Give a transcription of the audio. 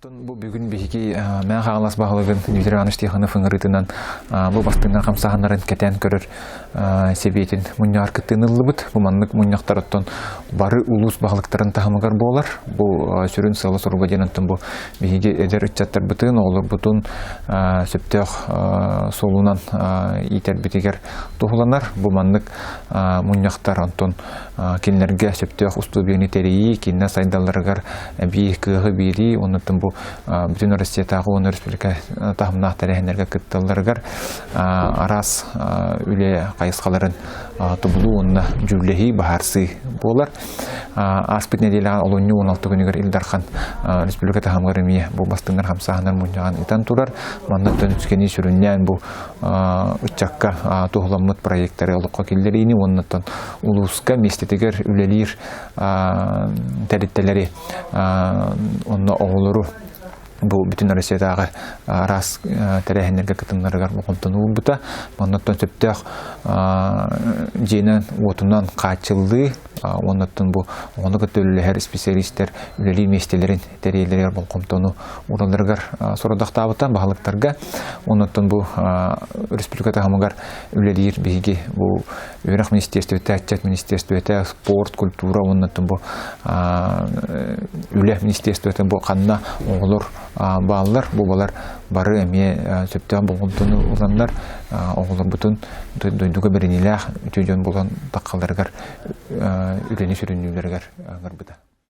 Bu bugün bihiki men xalas bağlığın Nidiraныш тиханы фыңырытынан bu бастыңнан хамсаһаннарын кетен көрөр себетин муньяр кытынылыбыт бу маннык муньяктарыттан бары улус баглыктарын тахамыгар болар бу сүрүн салы сурбаденантын бу бихиге эдер үчаттар бытын олор бутун сөптөк солунан итер битигер тухуланар бу маннык муньяктар антон кинлерге сөптөк устубени терии кинне сайдалларыгар би кыгы бири оннан бу bütün Россиядагы он республика тахымнах тарихинерге кыттыларыгар арас үле кайыскаларын тубулу онна жүллехи бахарсы болар. Аспит неделяған олонью 16 күнігер Илдархан республика тахымгары мие бу бастыңдар хамсаханар муньяган итан турар. Маннаттан үскені сүріннен бу үтчакка тухламмыт проекттары олыққа келдерейні оннаттан улуска местетегер үлелер тәліттелері онна оғылыру bu bütün Rusya'da ras terehnerge kıtımlarıgar muhtemelen buta manattan söptük jenen otundan kaçıldı ondan bu onu götürülü her spesialistler üleli meselerin tereyleri muhtemelen oralargar sonra dağıttan bahalıklarga ondan bu respublikada hamagar ülelir bilgi bu Öğrenci Ministerstvi, Təhcət Ministerstvi, Sport, Kultura ondan bu üle Ministerstvi bu kanna olur bağlar bu balar barı emiye söptüğün bulunduğunu uğranlar oğullar bütün duyduğu biriniyle tüyden bulan takkalargar üleni sürünlülergar garbıda.